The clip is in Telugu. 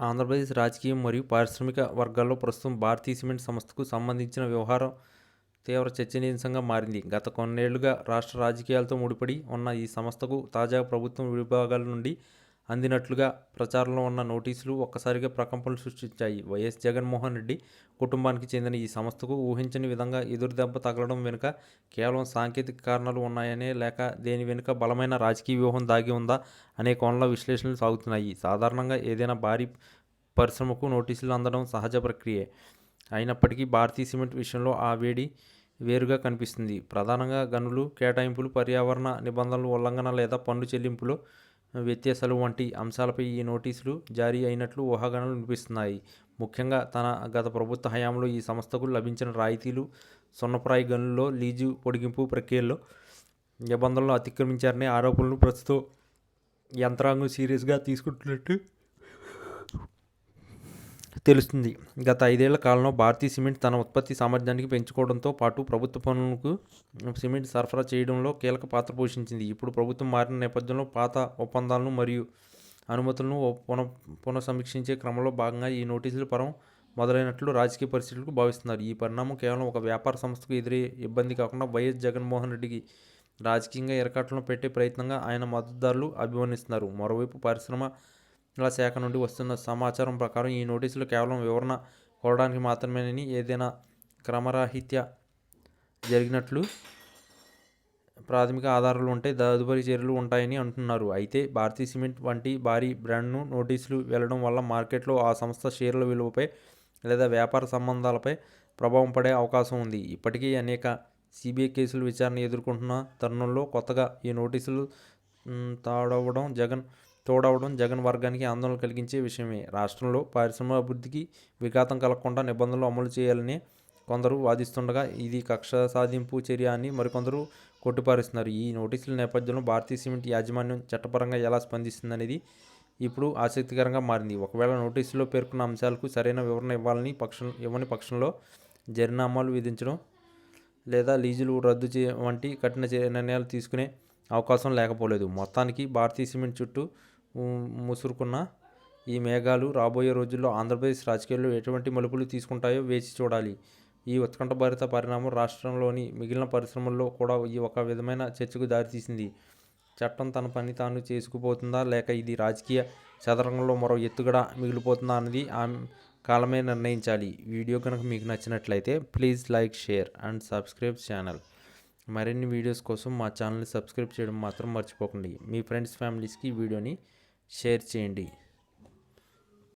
ఆంధ్రప్రదేశ్ రాజకీయం మరియు పారిశ్రామిక వర్గాల్లో ప్రస్తుతం భారతీయ సిమెంట్ సంస్థకు సంబంధించిన వ్యవహారం తీవ్ర చర్చనీయాంశంగా మారింది. గత కొన్నేళ్లుగా రాష్ట్ర రాజకీయాలతో ముడిపడి ఉన్న ఈ సంస్థకు తాజాగా ప్రభుత్వం విభాగాల నుండి అందినట్లుగా ప్రచారంలో ఉన్న నోటీసులు ఒక్కసారిగా ప్రకంపనలు సృష్టించాయి. వైఎస్ జగన్మోహన్ రెడ్డి కుటుంబానికి చెందిన ఈ సంస్థకు ఊహించని విధంగా ఎదురుదెబ్బ తగలడం వెనుక కేవలం సాంకేతిక కారణాలు ఉన్నాయనే, లేక దేని వెనుక బలమైన రాజకీయ వ్యూహం దాగి ఉందా అనే కోణంలో విశ్లేషణలు సాగుతున్నాయి. సాధారణంగా ఏదైనా భారీ పరిశ్రమకు నోటీసులు అందడం సహజ ప్రక్రియే. అయినప్పటికీ భారతీయ సిమెంట్ విషయంలో ఆ వేడి వేరుగా కనిపిస్తుంది. ప్రధానంగా గనులు కేటాయింపులు, పర్యావరణ నిబంధనల ఉల్లంఘన లేదా పన్ను చెల్లింపులో వ్యత్యాసాలు వంటి అంశాలపై ఈ నోటీసులు జారీ అయినట్లు ఊహాగానాలు వినిపిస్తున్నాయి. ముఖ్యంగా గత ప్రభుత్వ హయాంలో ఈ సంస్థకు లభించిన రాయితీలు, సున్నప్రాయ గనుల్లో లీజు పొడిగింపు ప్రక్రియల్లో నిబంధనలు అతిక్రమించారనే ఆరోపణలు ప్రస్తుతం యంత్రాంగం సీరియస్గా తీసుకుంటున్నట్టు తెలుస్తుంది. గత 5 ఏళ్ల కాలంలో భారతీయ సిమెంట్ తన ఉత్పత్తి సామర్థ్యానికి పెంచుకోవడంతో పాటు ప్రభుత్వ పనులకు సిమెంట్ సరఫరా చేయడంలో కీలక పాత్ర పోషించింది. ఇప్పుడు ప్రభుత్వం మారిన నేపథ్యంలో పాత ఒప్పందాలను మరియు అనుమతులను పునఃసమీక్షించే క్రమంలో భాగంగా ఈ నోటీసుల పరం మొదలైనట్లు రాజకీయ పరిస్థితులకు భావిస్తున్నారు. ఈ పరిణామం కేవలం ఒక వ్యాపార సంస్థకు ఎదురే ఇబ్బంది కాకుండా వైఎస్ జగన్మోహన్ రెడ్డికి రాజకీయంగా ఇరకాటంలో పెట్టే ప్రయత్నంగా ఆయన మద్దతుదారులు అభివర్ణిస్తున్నారు. మరోవైపు పరిశ్రమల శాఖ నుండి వస్తున్న సమాచారం ప్రకారం ఈ నోటీసులు కేవలం వివరణ కోరడానికి మాత్రమేనని, ఏదైనా క్రమరాహిత్య జరిగినట్లు ప్రాథమిక ఆధారాలు ఉంటే తదుపరి చర్యలు ఉంటాయని అంటున్నారు. అయితే భారతీయ సిమెంట్ వంటి భారీ బ్రాండ్ను నోటీసులు వెళ్లడం వల్ల మార్కెట్లో ఆ సంస్థ షేర్ల విలువపై లేదా వ్యాపార సంబంధాలపై ప్రభావం పడే అవకాశం ఉంది. ఇప్పటికీ అనేక సిబిఐ కేసులు విచారణ ఎదుర్కొంటున్న తరుణంలో కొత్తగా ఈ నోటీసులు తోడవడం జగన్ వర్గానికి ఆందోళన కలిగించే విషయమే. రాష్ట్రంలో పరిశ్రమ అభివృద్ధికి విఘాతం కలగకుండా నిబంధనలు అమలు చేయాలని కొందరు వాదిస్తుండగా ఇది కక్ష సాధింపు చర్య అని మరికొందరు కొట్టిపారేస్తున్నారు. ఈ నోటీసుల నేపథ్యంలో భారతీయ సిమెంట్ యాజమాన్యం చట్టపరంగా ఎలా స్పందిస్తుందనేది ఇప్పుడు ఆసక్తికరంగా మారింది. ఒకవేళ నోటీసులో పేర్కొన్న అంశాలకు సరైన వివరణ ఇవ్వని పక్షంలో జరిమానాలు విధించడం లేదా లీజులు రద్దు వంటి కఠిన నిర్ణయాలు తీసుకునే అవకాశం లేకపోలేదు. మొత్తానికి భారతీయ సిమెంట్ చుట్టూ ముసురుకున్న ఈ మేఘాలు రాబోయే రోజుల్లో ఆంధ్రప్రదేశ్ రాజకీయాల్లో ఎటువంటి మలుపులు తీసుకుంటాయో వేచి చూడాలి. ఈ ఉత్కంఠభరిత పరిణామం రాష్ట్రంలోని మిగిలిన పరిశ్రమల్లో కూడా ఈ ఒక విధమైన చర్చకు దారితీసింది. చట్టం తన పని తాను చేసుకుపోతుందా, లేక ఇది రాజకీయ చదరంగంలో మరో ఎత్తుగడ మిగిలిపోతుందా అన్నది కాలమే నిర్ణయించాలి. వీడియో కనుక మీకు నచ్చినట్లయితే please like, share and subscribe channel. మరిన్ని వీడియోస్ కోసం మా ఛానల్ని సబ్స్క్రైబ్ చేయడం మాత్రం మర్చిపోకండి. మీ ఫ్రెండ్స్, ఫ్యామిలీస్కి ఈ వీడియోని షేర్ చేయండి.